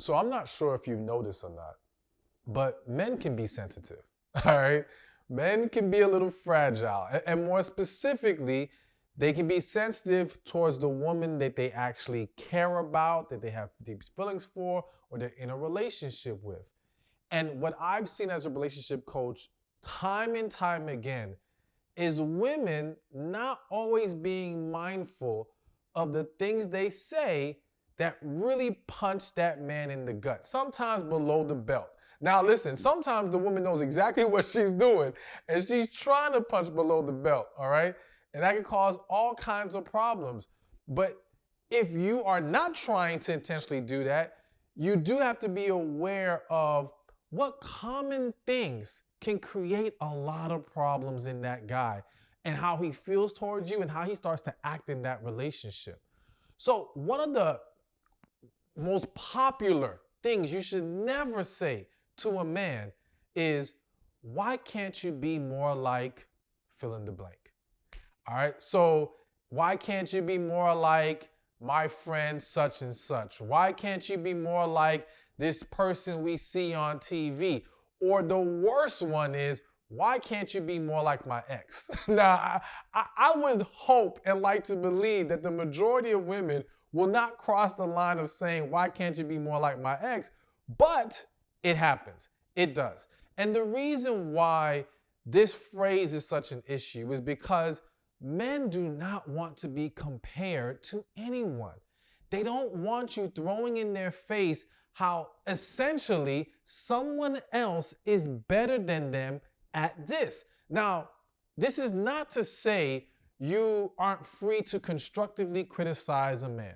So I'm not sure if you know this or not, but men can be sensitive. All right. Men can be a little fragile. And more specifically, they can be sensitive towards the woman that they actually care about, that they have deep feelings for, or they're in a relationship with. And what I've seen as a relationship coach time and time again is women not always being mindful of the things they say that really punch that man in the gut, sometimes below the belt. Now, listen, sometimes the woman knows exactly what she's doing and she's trying to punch below the belt, all right? And that can cause all kinds of problems. But if you are not trying to intentionally do that, you do have to be aware of what common things can create a lot of problems in that guy and how he feels towards you and how he starts to act in that relationship. So, one of the most popular things you should never say to a man is, why can't you be more like fill in the blank? All right. So, why can't you be more like my friend such and such? Why can't you be more like this person we see on TV? Or the worst one is, why can't you be more like my ex? Now, I would hope and like to believe that the majority of women will not cross the line of saying, why can't you be more like my ex? But it happens. It does. And the reason why this phrase is such an issue is because men do not want to be compared to anyone. They don't want you throwing in their face how essentially someone else is better than them at this. Now, this is not to say you aren't free to constructively criticize a man.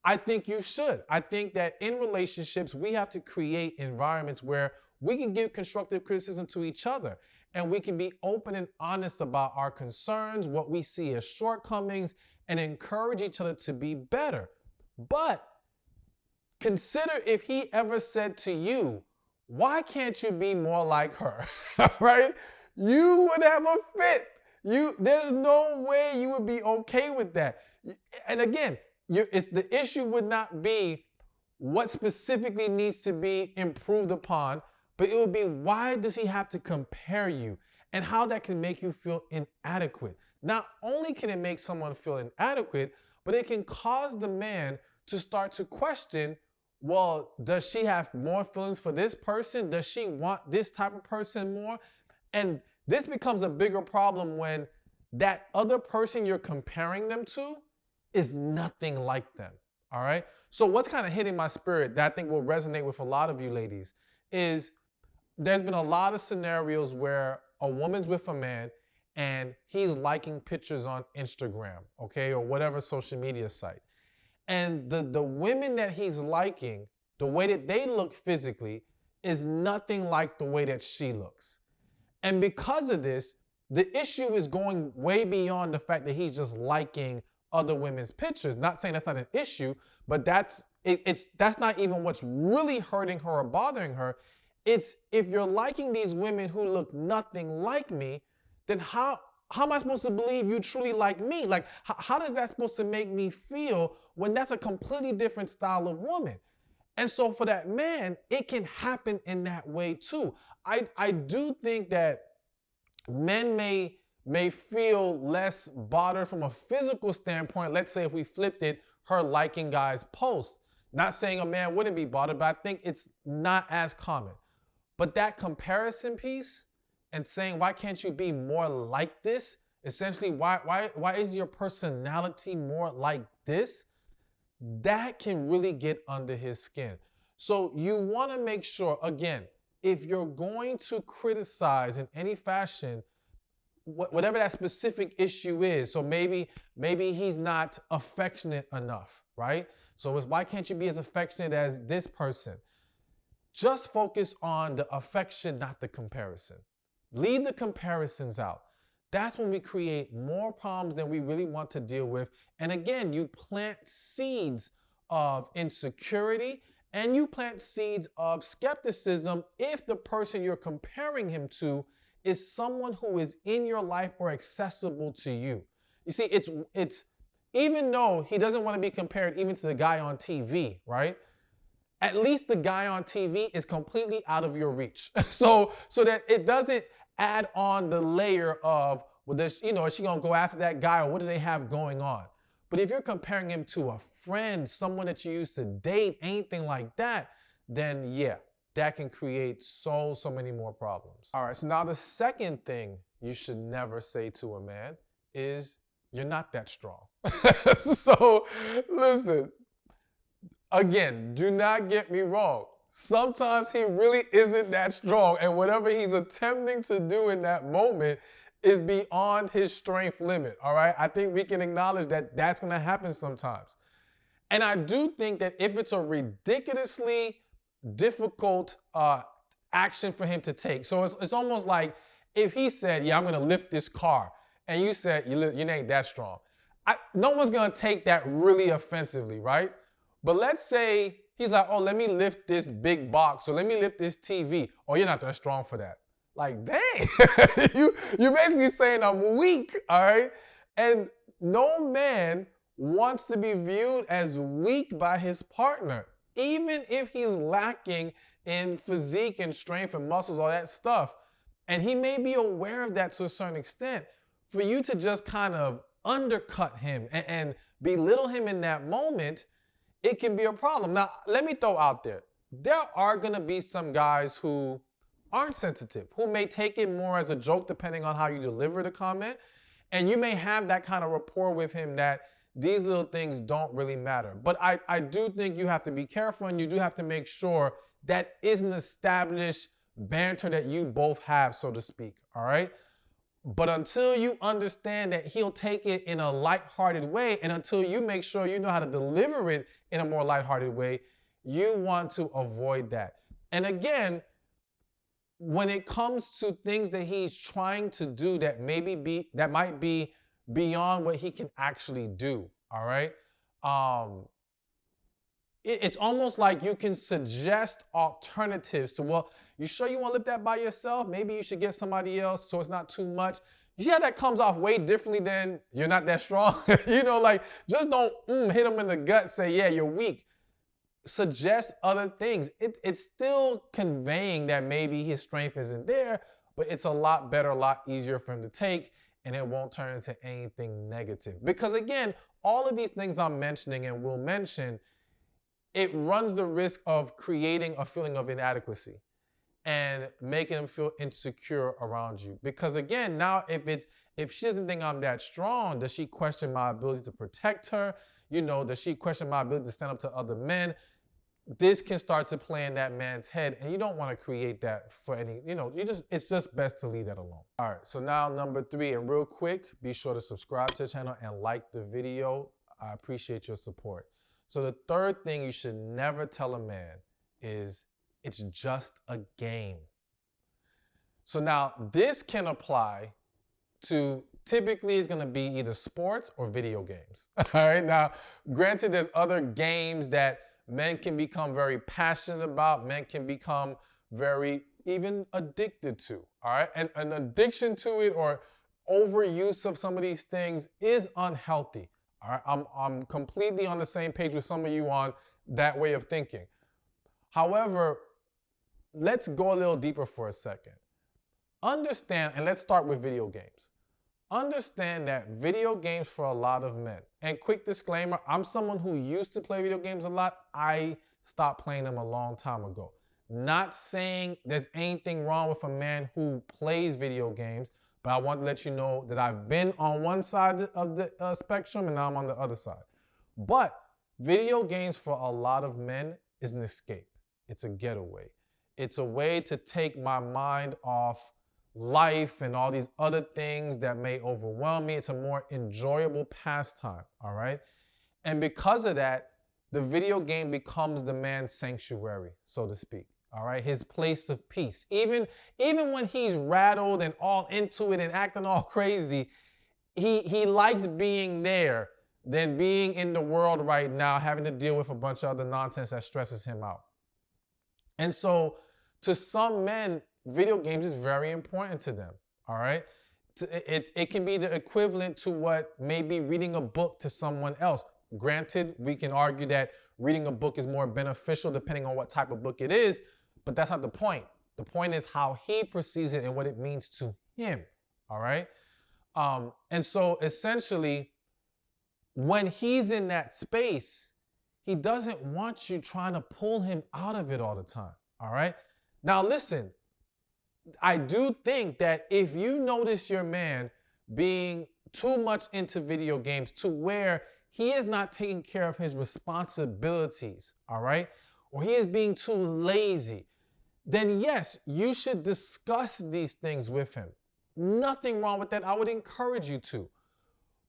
I think you should. I think that in relationships, we have to create environments where we can give constructive criticism to each other and we can be open and honest about our concerns, what we see as shortcomings, and encourage each other to be better. But consider if he ever said to you, why can't you be more like her? Right? You would have a fit. There's no way you would be okay with that. And again, the issue would not be what specifically needs to be improved upon, but it would be, why does he have to compare you and how that can make you feel inadequate. Not only can it make someone feel inadequate, but it can cause the man to start to question, well, does she have more feelings for this person? Does she want this type of person more? And this becomes a bigger problem when that other person you're comparing them to is nothing like them, all right? So what's kind of hitting my spirit that I think will resonate with a lot of you ladies is there's been a lot of scenarios where a woman's with a man and he's liking pictures on Instagram, okay, or whatever social media site. And the women that he's liking, the way that they look physically is nothing like the way that she looks. And because of this, the issue is going way beyond the fact that he's just liking other women's pictures. Not saying that's not an issue, but that's not even what's really hurting her or bothering her. It's, if you're liking these women who look nothing like me, then how am I supposed to believe you truly like me? Like, how is that supposed to make me feel when that's a completely different style of woman? And so for that man, it can happen in that way too. I do think that men may feel less bothered from a physical standpoint. Let's say if we flipped it, her liking guys' posts. Not saying a man wouldn't be bothered, but I think it's not as common. But that comparison piece and saying, why can't you be more like this? Essentially, why is your personality more like this? That can really get under his skin. So you want to make sure, again, if you're going to criticize in any fashion, whatever that specific issue is, so maybe he's not affectionate enough, right? So it's, why can't you be as affectionate as this person? Just focus on the affection, not the comparison. Leave the comparisons out. That's when we create more problems than we really want to deal with. And again, you plant seeds of insecurity and you plant seeds of skepticism if the person you're comparing him to is someone who is in your life or accessible to you. You see, it's even though he doesn't want to be compared even to the guy on TV, right? at least the guy on TV is completely out of your reach. so that it doesn't add on the layer of, well, is she gonna go after that guy, or what do they have going on? But if you're comparing him to a friend, someone that you used to date, anything like that, then yeah, that can create so many more problems. All right, so now the second thing you should never say to a man is, you're not that strong. So listen, again, do not get me wrong. Sometimes he really isn't that strong, and whatever he's attempting to do in that moment is beyond his strength limit, all right? I think we can acknowledge that that's gonna happen sometimes. And I do think that if it's a ridiculously difficult action for him to take, so it's almost like if he said, yeah, I'm gonna lift this car, and you said, you ain't that strong. No one's gonna take that really offensively, right? But let's say he's like, oh, let me lift this big box, or let me lift this TV. Oh, you're not that strong for that. Like, dang, you're basically saying I'm weak, all right? And no man wants to be viewed as weak by his partner, even if he's lacking in physique and strength and muscles, all that stuff. And he may be aware of that to a certain extent. For you to just kind of undercut him and belittle him in that moment, it can be a problem. Now, let me throw out there are gonna be some guys who aren't sensitive, who may take it more as a joke depending on how you deliver the comment. And you may have that kind of rapport with him that these little things don't really matter. But I do think you have to be careful, and you do have to make sure that is an established banter that you both have, so to speak, all right? But until you understand that he'll take it in a lighthearted way, and until you make sure you know how to deliver it in a more lighthearted way, you want to avoid that. And again, when it comes to things that he's trying to do that might be beyond what he can actually do, all right? It's almost like you can suggest alternatives to, well, you sure you want to lift that by yourself? Maybe you should get somebody else so it's not too much. You see how that comes off way differently than you're not that strong? Like, just don't hit him in the gut, say, yeah, you're weak. Suggest other things. It's still conveying that maybe his strength isn't there, but it's a lot better, a lot easier for him to take, and it won't turn into anything negative. Because again, all of these things I'm mentioning and will mention, it runs the risk of creating a feeling of inadequacy and making him feel insecure around you. Because again, now if she doesn't think I'm that strong, does she question my ability to protect her? Does she question my ability to stand up to other men? This can start to play in that man's head, and you don't want to create that for any, it's just best to leave that alone. All right, so now number 3, and real quick, be sure to subscribe to the channel and like the video. I appreciate your support. So the third thing you should never tell a man is, it's just a game. So now this can apply to, typically it's gonna be either sports or video games. All right, now granted, there's other games that men can become very passionate about, men can become very even addicted to, all right? And an addiction to it or overuse of some of these things is unhealthy. All right, I'm completely on the same page with some of you on that way of thinking. However, let's go a little deeper for a second. Understand, and let's start with video games. Understand that video games for a lot of men, and quick disclaimer, I'm someone who used to play video games a lot. I stopped playing them a long time ago. Not saying there's anything wrong with a man who plays video games, but I want to let you know that I've been on one side of the spectrum, and now I'm on the other side. But video games for a lot of men is an escape. It's a getaway. It's a way to take my mind off life and all these other things that may overwhelm me. It's a more enjoyable pastime, all right? And because of that, the video game becomes the man's sanctuary, so to speak. All right, his place of peace. Even when he's rattled and all into it and acting all crazy, he likes being there than being in the world right now, having to deal with a bunch of other nonsense that stresses him out. And so to some men, video games is very important to them, all right? It can be the equivalent to what maybe reading a book to someone else. Granted, we can argue that reading a book is more beneficial depending on what type of book it is, but that's not the point. The point is how he perceives it and what it means to him, all right? And so essentially, when he's in that space, he doesn't want you trying to pull him out of it all the time, all right? Now listen, I do think that if you notice your man being too much into video games to where he is not taking care of his responsibilities, all right? Or he is being too lazy, then yes, you should discuss these things with him. Nothing wrong with that. I would encourage you to.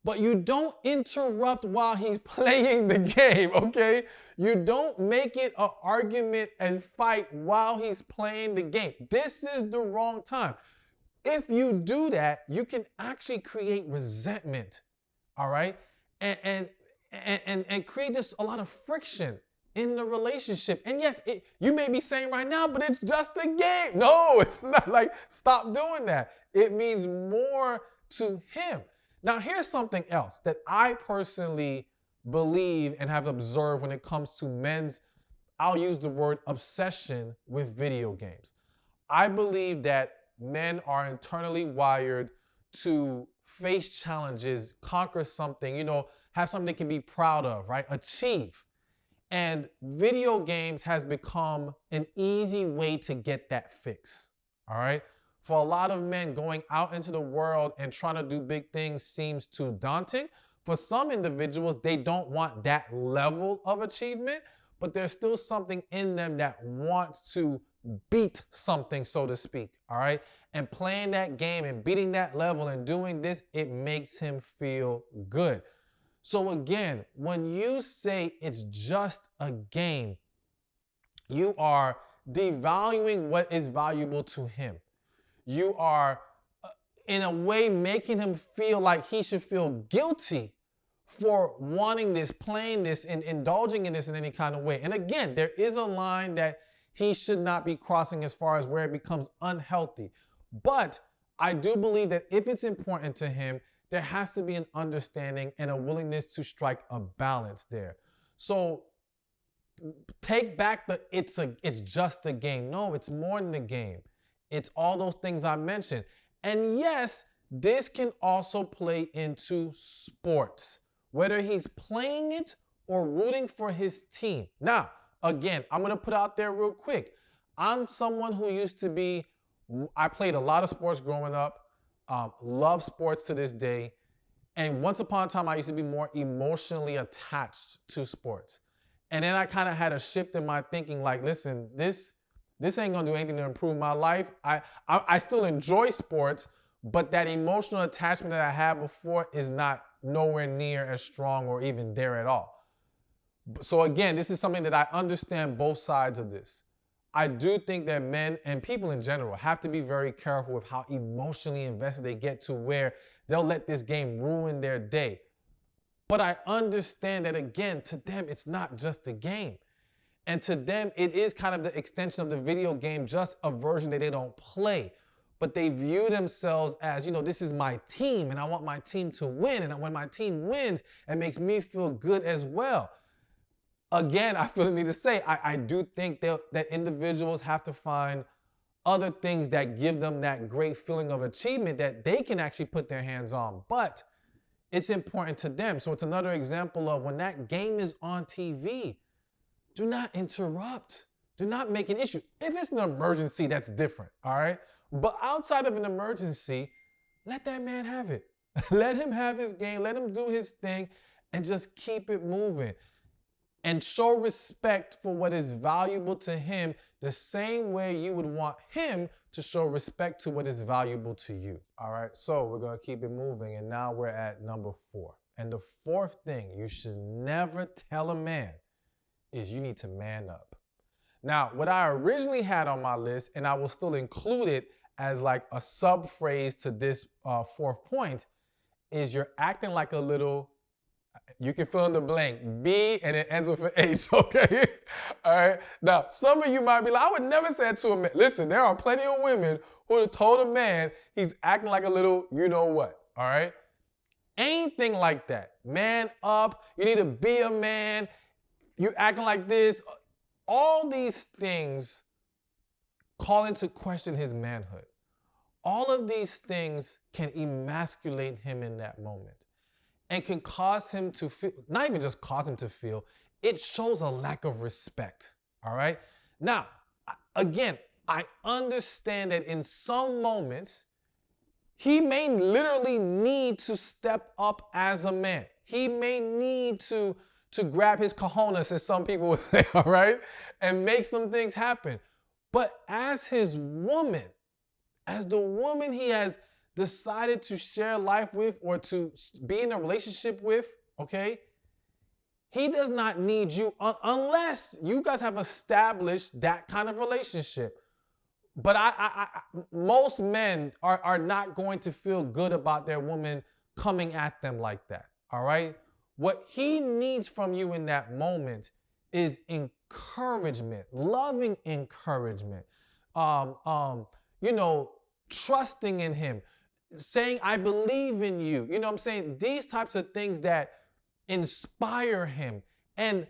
But you don't interrupt while he's playing the game, okay? You don't make it an argument and fight while he's playing the game. This is the wrong time. If you do that, you can actually create resentment, all right? And create just a lot of friction in the relationship. And yes, you may be saying right now, but it's just a game. No, it's not. Like, stop doing that. It means more to him. Now, here's something else that I personally believe and have observed when it comes to men's, I'll use the word obsession with video games. I believe that men are internally wired to face challenges, conquer something, you know, have something they can be proud of, right? Achieve. And video games has become an easy way to get that fix, all right? For a lot of men, going out into the world and trying to do big things seems too daunting. For some individuals, they don't want that level of achievement, but there's still something in them that wants to beat something, so to speak, all right? And playing that game and beating that level and doing this, it makes him feel good. So again, when you say it's just a game, you are devaluing what is valuable to him. You are, in a way, making him feel like he should feel guilty for wanting this, playing this, and indulging in this in any kind of way. And again, there is a line that he should not be crossing as far as where it becomes unhealthy. But I do believe that if it's important to him, there has to be an understanding and a willingness to strike a balance there. So take back the it's just a game. No, it's more than a game. It's all those things I mentioned. And yes, this can also play into sports, whether he's playing it or rooting for his team. Now, again, I'm going to put out there real quick. I'm someone who used to be, I played a lot of sports growing up, love sports to this day. And once upon a time, I used to be more emotionally attached to sports. And then I kind of had a shift in my thinking, like, listen, this ain't gonna do anything to improve my life. I still enjoy sports, but that emotional attachment that I had before is not nowhere near as strong or even there at all. So again, this is something that I understand both sides of this. I do think that men and people in general have to be very careful with how emotionally invested they get to where they'll let this game ruin their day. But I understand that, again, to them, it's not just a game. And to them, it is kind of the extension of the video game, just a version that they don't play. But they view themselves as, you know, this is my team and I want my team to win. And when my team wins, it makes me feel good as well. Again, I feel the need to say, I do think that individuals have to find other things that give them that great feeling of achievement that they can actually put their hands on. But it's important to them. So it's another example of when that game is on TV, do not interrupt. Do not make an issue. If it's an emergency, that's different, all right? But outside of an emergency, let that man have it. Let him have his game. Let him do his thing and just keep it moving. And show respect for what is valuable to him the same way you would want him to show respect to what is valuable to you. All right, so we're gonna keep it moving, and now we're at number 4. And the fourth thing you should never tell a man is you need to man up. Now, what I originally had on my list, and I will still include it as like a sub-phrase to this fourth point, is you're acting like a little, you can fill in the blank, B and it ends with an H, okay? All right. Now, some of you might be like, I would never say that to a man. Listen, there are plenty of women who would have told a man he's acting like a little you know what, all right? Anything like that. Man up, you need to be a man. You acting like this. All these things call into question his manhood. All of these things can emasculate him in that moment and can cause him to feel, not even just cause him to feel, it shows a lack of respect. All right. Now, again, I understand that in some moments, he may literally need to step up as a man. He may need to grab his cojones, as some people would say, all right, and make some things happen. But as his woman, as the woman he has decided to share life with or to be in a relationship with, okay, he does not need you unless you guys have established that kind of relationship. But most men are not going to feel good about their woman coming at them like that, all right? What he needs from you in that moment is encouragement, loving encouragement, trusting in him, saying, I believe in you. You know what I'm saying? These types of things that inspire him and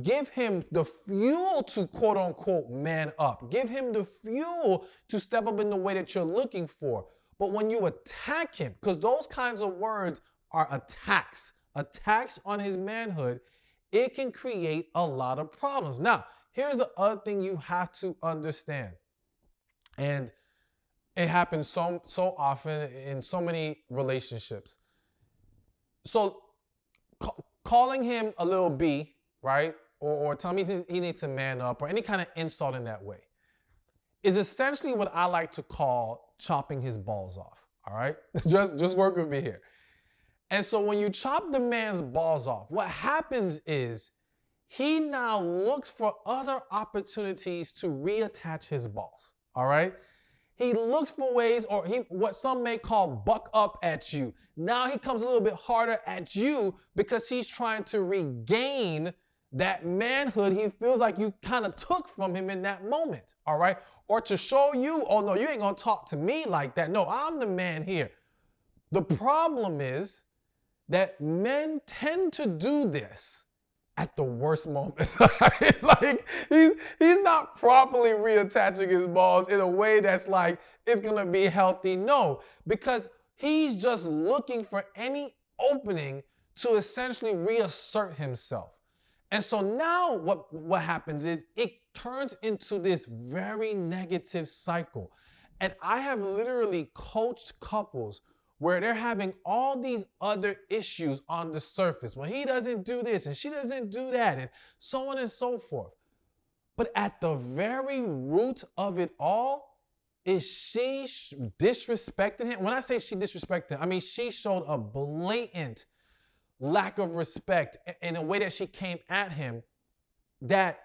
give him the fuel to quote unquote man up. Give him the fuel to step up in the way that you're looking for. But when you attack him, because those kinds of words are attacks on his manhood, it can create a lot of problems. Now, here's the other thing you have to understand. And it happens so often in so many relationships. So calling him a little B, right? Or telling me he needs to man up, or any kind of insult in that way, is essentially what I like to call chopping his balls off, all right? Just work with me here. And so when you chop the man's balls off, what happens is he now looks for other opportunities to reattach his balls, all right? He looks for ways, or what some may call buck up at you. Now he comes a little bit harder at you because he's trying to regain that manhood he feels like you kind of took from him in that moment, all right? Or to show you, oh no, you ain't gonna talk to me like that. No, I'm the man here. The problem is that men tend to do this at the worst moments. Like he's not properly reattaching his balls in a way that's like it's gonna be healthy. No, because he's just looking for any opening to essentially reassert himself. And so now what happens is it turns into this very negative cycle. And I have literally coached couples where they're having all these other issues on the surface. Well, he doesn't do this and she doesn't do that and so on and so forth. But at the very root of it all is she disrespecting him. When I say she disrespected him, I mean she showed a blatant lack of respect in a way that she came at him, that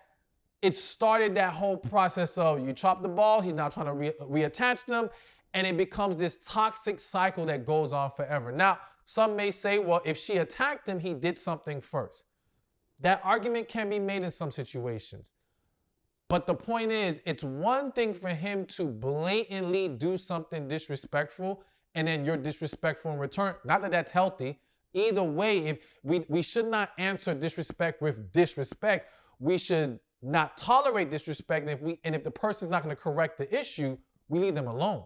it started that whole process of you chop the ball, he's now trying to reattach them, and it becomes this toxic cycle that goes on forever. Now, some may say, well, if she attacked him, he did something first. That argument can be made in some situations. But the point is, it's one thing for him to blatantly do something disrespectful, and then you're disrespectful in return. Not that that's healthy. Either way, if we should not answer disrespect with disrespect. We should not tolerate disrespect, and if the person's not going to correct the issue, we leave them alone.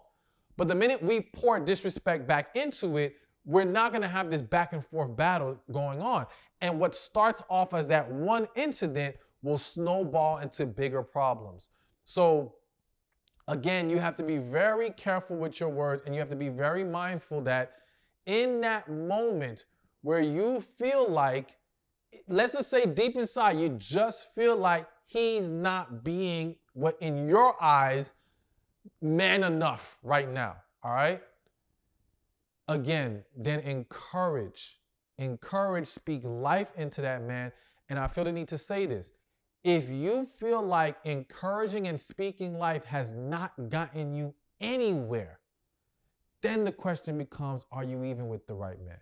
But the minute we pour disrespect back into it, we're not going to have this back and forth battle going on. And what starts off as that one incident will snowball into bigger problems. So again, you have to be very careful with your words, and you have to be very mindful that in that moment where you feel like, let's just say deep inside, you just feel like he's not being what in your eyes man enough right now, all right? Again, then encourage, speak life into that man. And I feel the need to say this. If you feel like encouraging and speaking life has not gotten you anywhere, then the question becomes, are you even with the right man?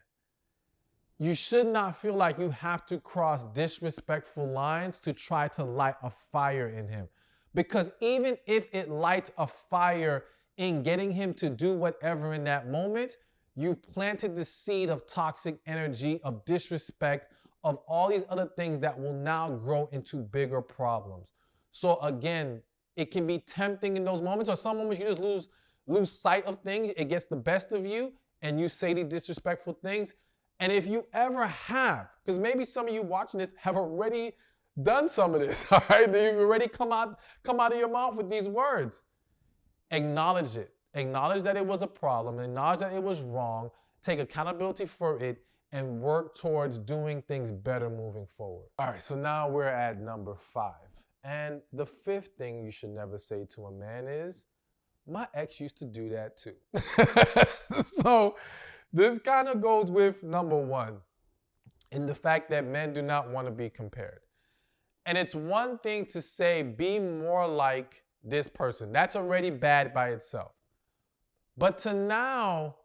You should not feel like you have to cross disrespectful lines to try to light a fire in him. Because even if it lights a fire in getting him to do whatever in that moment, you planted the seed of toxic energy, of disrespect, of all these other things that will now grow into bigger problems. So again, it can be tempting in those moments, or some moments you just lose sight of things. It gets the best of you and you say these disrespectful things. And if you ever have, because maybe some of you watching this have already done some of this, all right? You've already come out of your mouth with these words. Acknowledge it. Acknowledge that it was a problem. Acknowledge that it was wrong. Take accountability for it and work towards doing things better moving forward. All right, so now we're at number 5. And the 5th thing you should never say to a man is, my ex used to do that too. So this kind of goes with number 1 in the fact that men do not want to be compared. And it's one thing to say, be more like this person. That's already bad by itself. But to now,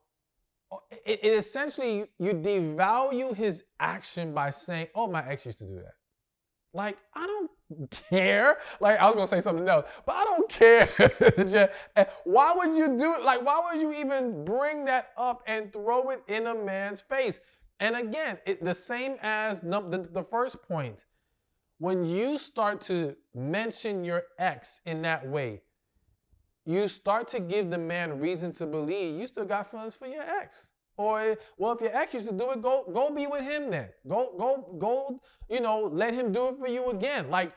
it essentially, you devalue his action by saying, oh, my ex used to do that. Like, I don't care. Like, I was going to say something else, but I don't care. Why would you do it? Like, why would you even bring that up and throw it in a man's face? And again, the same as the first point. When you start to mention your ex in that way, you start to give the man reason to believe you still got feelings for your ex. Or, well, if your ex used to do it, go be with him then. Go, let him do it for you again. Like,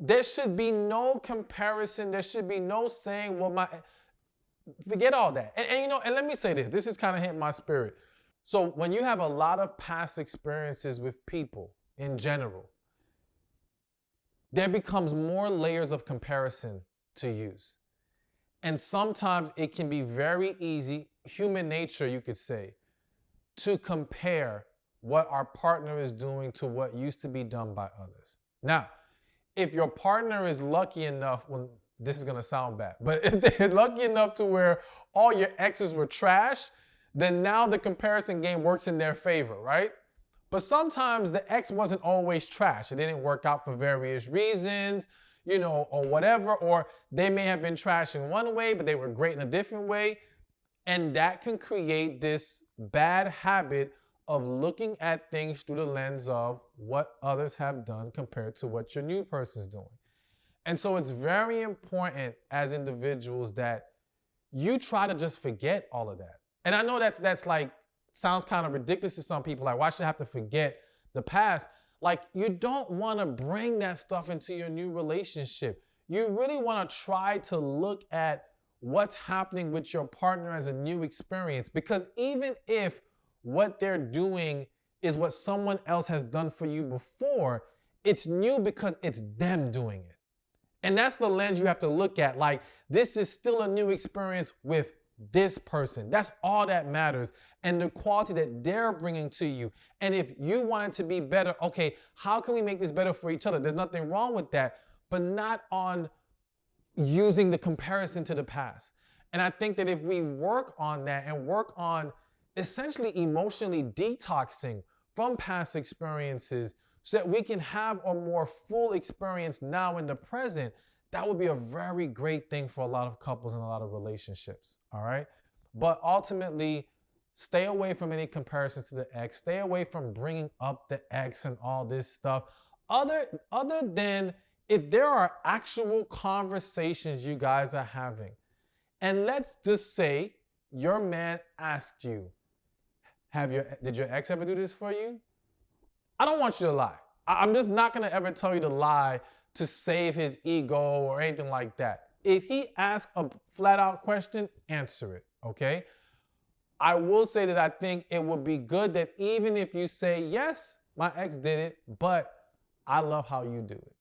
there should be no comparison. There should be no saying, well, forget all that. And let me say this. This is kind of hitting my spirit. So when you have a lot of past experiences with people in general, there becomes more layers of comparison to use. And sometimes it can be very easy, human nature, you could say, to compare what our partner is doing to what used to be done by others. Now, if your partner is lucky enough, well, this is gonna sound bad, but if they're lucky enough to where all your exes were trash, then now the comparison game works in their favor, right? But sometimes the ex wasn't always trash. It didn't work out for various reasons, or whatever, or they may have been trash in one way, but they were great in a different way. And that can create this bad habit of looking at things through the lens of what others have done compared to what your new person's doing. And so it's very important as individuals that you try to just forget all of that. And I know that's like, sounds kind of ridiculous to some people. Like, why should I have to forget the past? Like, you don't want to bring that stuff into your new relationship. You really want to try to look at what's happening with your partner as a new experience. Because even if what they're doing is what someone else has done for you before, it's new because it's them doing it. And that's the lens you have to look at. Like, this is still a new experience with this person. That's all that matters. And the quality that they're bringing to you. And if you want it to be better, okay, how can we make this better for each other? There's nothing wrong with that, but not on using the comparison to the past. And I think that if we work on that and work on essentially emotionally detoxing from past experiences so that we can have a more full experience now in the present, that would be a very great thing for a lot of couples and a lot of relationships, all right? But ultimately, stay away from any comparisons to the ex. Stay away from bringing up the ex and all this stuff. Other than if there are actual conversations you guys are having, and let's just say your man asked you, did your ex ever do this for you? I don't want you to lie. I'm just not gonna ever tell you to lie to save his ego or anything like that. If he asks a flat out question, answer it, okay? I will say that I think it would be good that even if you say, yes, my ex did it, but I love how you do it.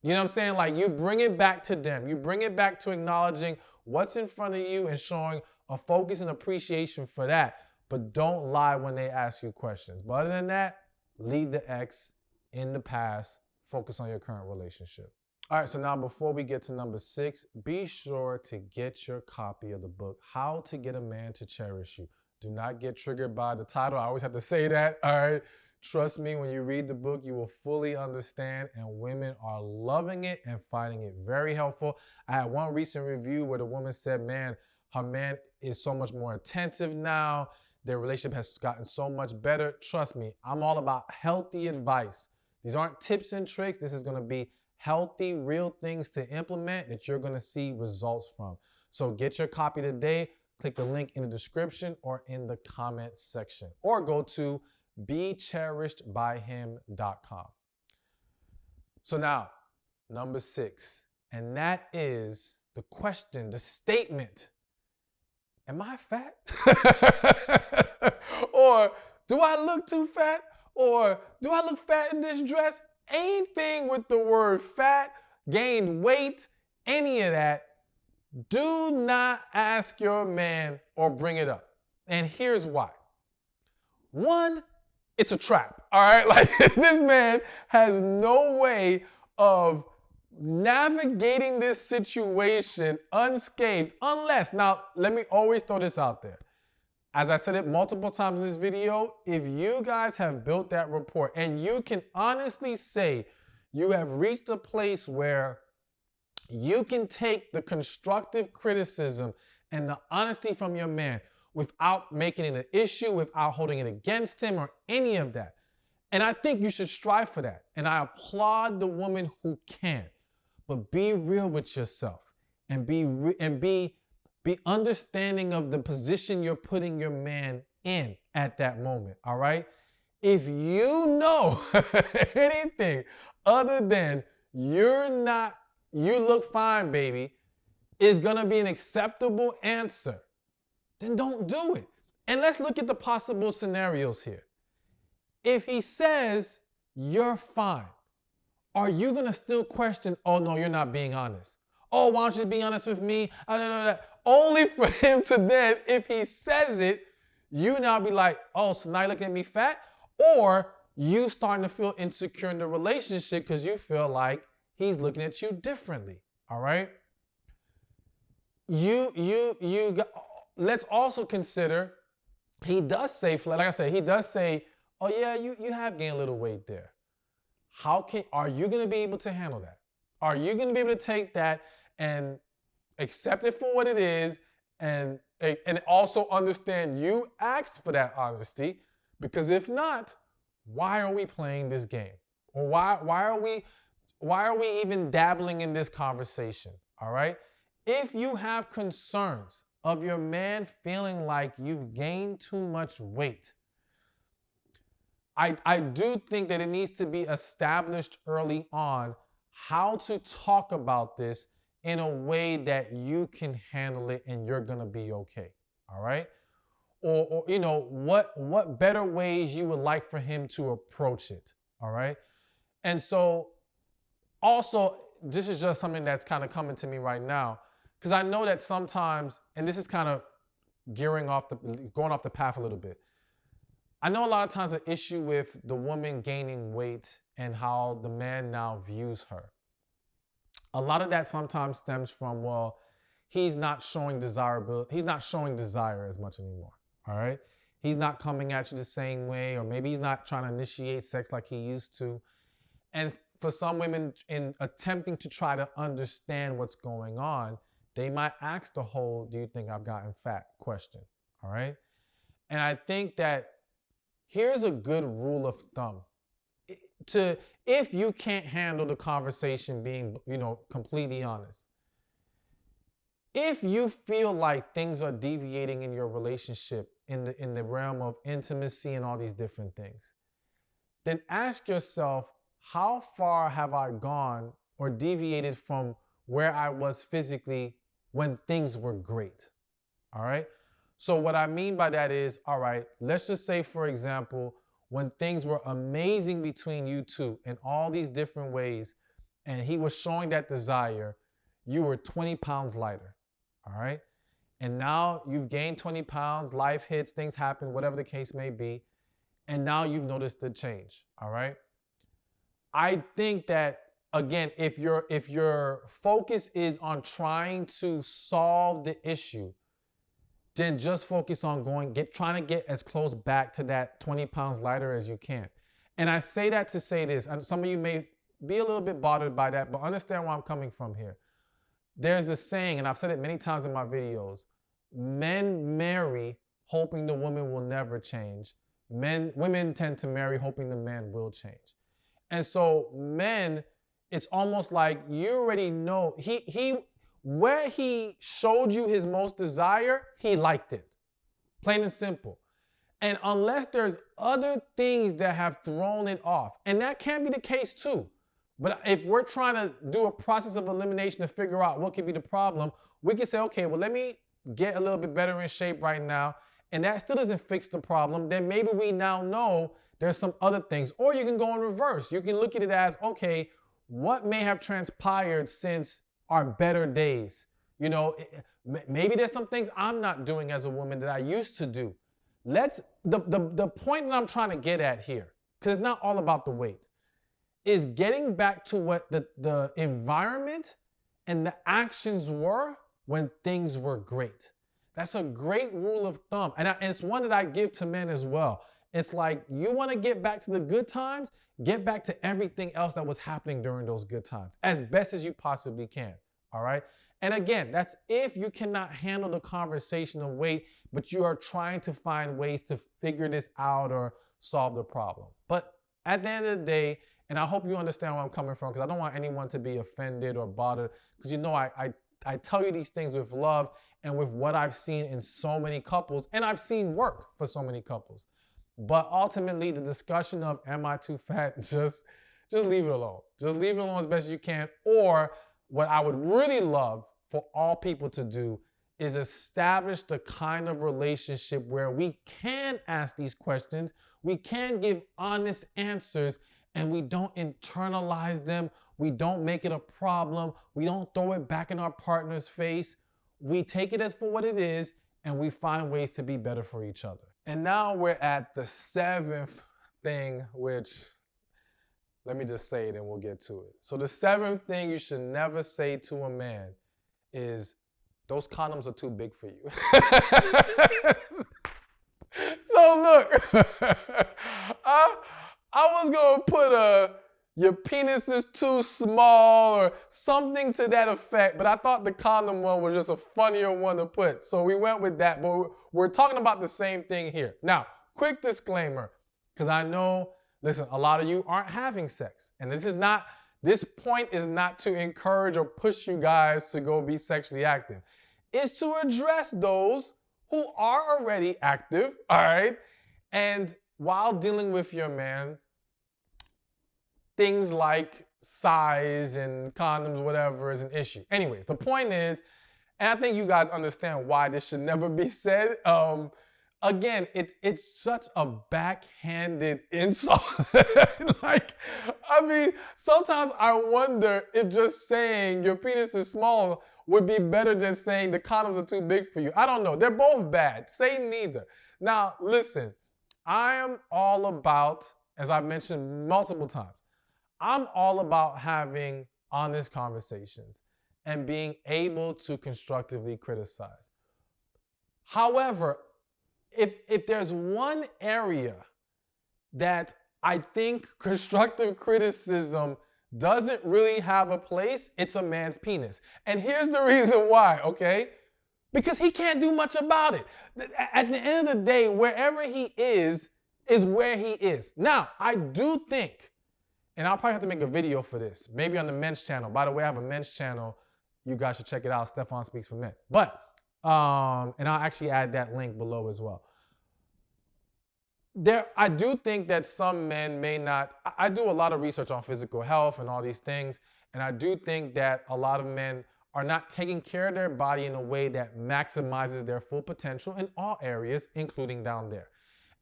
You know what I'm saying? Like, you bring it back to them. You bring it back to acknowledging what's in front of you and showing a focus and appreciation for that. But don't lie when they ask you questions. But other than that, leave the ex in the past. Focus on your current relationship. All right, so now before we get to number 6, be sure to get your copy of the book, How to Get a Man to Cherish You. Do not get triggered by the title. I always have to say that, all right? Trust me, when you read the book, you will fully understand, and women are loving it and finding it very helpful. I had one recent review where the woman said, man, her man is so much more attentive now. Their relationship has gotten so much better. Trust me, I'm all about healthy advice. These aren't tips and tricks. This is going to be healthy, real things to implement that you're going to see results from. So get your copy today. Click the link in the description or in the comment section, or go to becherishedbyhim.com. So now, number 6, and that is the question, the statement. Am I fat? Or do I look too fat? Or do I look fat in this dress? Anything with the word fat, gained weight, any of that, do not ask your man or bring it up. And here's why. One, it's a trap, all right? Like, this man has no way of navigating this situation unscathed unless, now, let me always throw this out there. As I said it multiple times in this video, if you guys have built that rapport and you can honestly say you have reached a place where you can take the constructive criticism and the honesty from your man without making it an issue, without holding it against him or any of that. And I think you should strive for that. And I applaud the woman who can. But be real with yourself and be understanding of the position you're putting your man in at that moment, all right? If you know anything other than you look fine, baby, is gonna be an acceptable answer, then don't do it. And let's look at the possible scenarios here. If he says, you're fine, are you gonna still question, oh no, you're not being honest? Oh, why don't you just be honest with me? Only for him to then, if he says it, you now be like, oh, so now you're looking at me fat? Or you starting to feel insecure in the relationship because you feel like he's looking at you differently, all right? Let's also consider, he does say, like I said, he does say, oh yeah, you have gained a little weight there. Are you gonna be able to handle that? Are you gonna be able to take that and accept it for what it is and also understand you asked for that honesty? Because if not, why are we playing this game? Or why are we even dabbling in this conversation, all right? If you have concerns of your man feeling like you've gained too much weight, I do think that it needs to be established early on how to talk about this in a way that you can handle it and you're gonna be okay, all right? Or you know, what better ways you would like for him to approach it, all right? And so also, this is just something that's kind of coming to me right now, because I know that sometimes, and this is kind of going off the path a little bit. I know a lot of times the issue with the woman gaining weight and how the man now views her. A lot of that sometimes stems from, well, he's not showing desire as much anymore, all right? He's not coming at you the same way, or maybe he's not trying to initiate sex like he used to. And for some women, in attempting to try to understand what's going on, they might ask the whole, do you think I've gotten fat question, all right? And I think that here's a good rule of thumb. If you can't handle the conversation being, completely honest, if you feel like things are deviating in your relationship in the realm of intimacy and all these different things, then ask yourself, how far have I gone or deviated from where I was physically when things were great? All right? So what I mean by that is, all right, let's just say, for example, when things were amazing between you two in all these different ways, and he was showing that desire, you were 20 pounds lighter, all right? And now you've gained 20 pounds, life hits, things happen, whatever the case may be, and now you've noticed the change, all right? I think that, again, if your focus is on trying to solve the issue, then just focus on trying to get as close back to that 20 pounds lighter as you can. And I say that to say this, and some of you may be a little bit bothered by that, but understand where I'm coming from here. There's this saying, and I've said it many times in my videos, men marry hoping the woman will never change. Women tend to marry hoping the man will change. And so men, it's almost like you already know where he showed you his most desire, he liked it. Plain and simple. And unless there's other things that have thrown it off, and that can be the case too. But if we're trying to do a process of elimination to figure out what could be the problem, we can say, okay, well, let me get a little bit better in shape right now. And that still doesn't fix the problem. Then maybe we now know there's some other things. Or you can go in reverse. You can look at it as, okay, what may have transpired since our better days? You know, maybe there's some things I'm not doing as a woman that I used to do. The point that I'm trying to get at here, because it's not all about the weight, is getting back to what the environment and the actions were when things were great. That's a great rule of thumb. And it's one that I give to men as well. It's like, you want to get back to the good times, get back to everything else that was happening during those good times as best as you possibly can. All right. And again, that's if you cannot handle the conversation of weight, but you are trying to find ways to figure this out or solve the problem. But at the end of the day, and I hope you understand where I'm coming from, because I don't want anyone to be offended or bothered, because you know I tell you these things with love and with what I've seen in so many couples, and I've seen work for so many couples. But ultimately, the discussion of am I too fat, just leave it alone. Just leave it alone as best as you can. Or what I would really love for all people to do is establish the kind of relationship where we can ask these questions, we can give honest answers, and we don't internalize them. We don't make it a problem. We don't throw it back in our partner's face. We take it as for what it is, and we find ways to be better for each other. And now we're at the 7th thing, which, let me just say it and we'll get to it. So the 7th thing you should never say to a man is, those condoms are too big for you. So look, I was gonna put your penis is too small or something to that effect, but I thought the condom one was just a funnier one to put. So we went with that, but we're talking about the same thing here. Now, quick disclaimer, because I know, listen, a lot of you aren't having sex, and this point is not to encourage or push you guys to go be sexually active. It's to address those who are already active, all right? And while dealing with your man, things like size and condoms, whatever, is an issue. Anyways, the point is, and I think you guys understand why this should never be said. Again, it's such a backhanded insult. Like, I mean, sometimes I wonder if just saying your penis is small would be better than saying the condoms are too big for you. I don't know. They're both bad. Say neither. Now, listen, I am all about, as I've mentioned multiple times, I'm all about having honest conversations and being able to constructively criticize. However, if there's one area that I think constructive criticism doesn't really have a place, it's a man's penis. And here's the reason why, okay? Because he can't do much about it. At the end of the day, wherever he is where he is. Now, I do think, and I'll probably have to make a video for this, maybe on the men's channel. By the way, I have a men's channel. You guys should check it out, Stephan Speaks for Men. But, and I'll actually add that link below as well. I do think that some men may not, I do a lot of research on physical health and all these things, and I do think that a lot of men are not taking care of their body in a way that maximizes their full potential in all areas, including down there.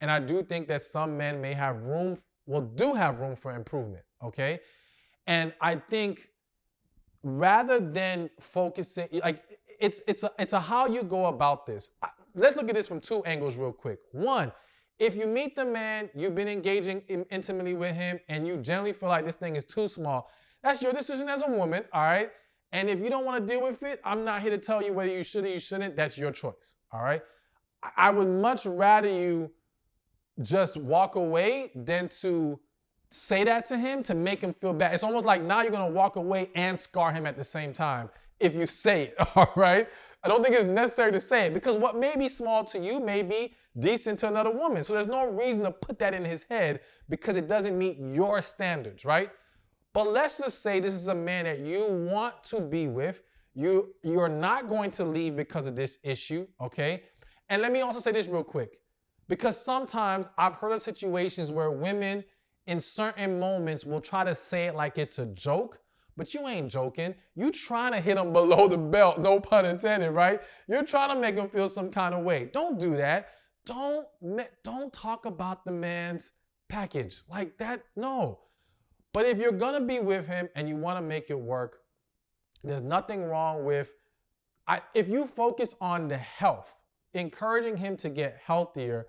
And I do think that some men may have do have room for improvement, okay? And I think rather than focusing, like, it's a how you go about this. Let's look at this from 2 angles real quick. One, if you meet the man, you've been engaging intimately with him, and you generally feel like this thing is too small, that's your decision as a woman, all right? And if you don't want to deal with it, I'm not here to tell you whether you should or you shouldn't. That's your choice, all right? I would much rather you just walk away than to say that to him to make him feel bad. It's almost like now you're going to walk away and scar him at the same time if you say it, all right? I don't think it's necessary to say it because what may be small to you may be decent to another woman. So there's no reason to put that in his head because it doesn't meet your standards, right? But let's just say this is a man that you want to be with. You're not going to leave because of this issue, okay? And let me also say this real quick, because sometimes I've heard of situations where women in certain moments will try to say it like it's a joke, but you ain't joking. You trying to hit them below the belt, no pun intended, right? You're trying to make them feel some kind of way. Don't do that. Don't talk about the man's package like that, no. But if you're gonna be with him and you wanna make it work, there's nothing wrong with, if you focus on the health, encouraging him to get healthier,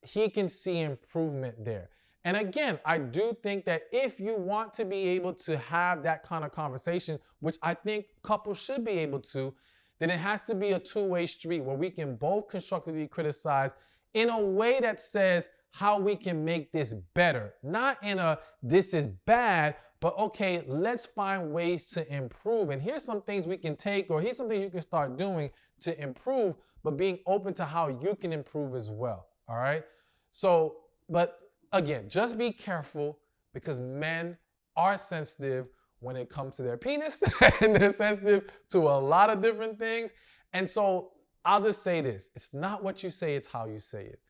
he can see improvement there. And again, I do think that if you want to be able to have that kind of conversation, which I think couples should be able to, then it has to be a two-way street where we can both constructively criticize in a way that says how we can make this better. Not in a, this is bad, but okay, let's find ways to improve. And here's some things we can take, or here's some things you can start doing to improve, but being open to how you can improve as well, all right? So, but again, just be careful because men are sensitive when it comes to their penis and they're sensitive to a lot of different things. And so I'll just say this, it's not what you say, it's how you say it.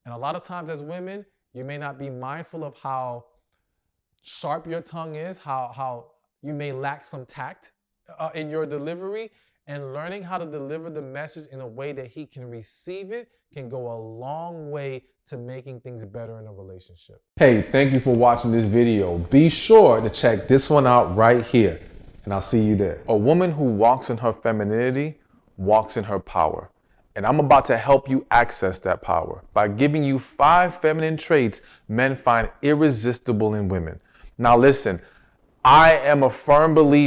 And a lot of times as women, you may not be mindful of how sharp your tongue is, how you may lack some tact in your delivery, and learning how to deliver the message in a way that he can receive it can go a long way to making things better in a relationship. Hey, thank you for watching this video. Be sure to check this one out right here, and I'll see you there. A woman who walks in her femininity walks in her power. And I'm about to help you access that power by giving you 5 feminine traits men find irresistible in women. Now listen, I am a firm believer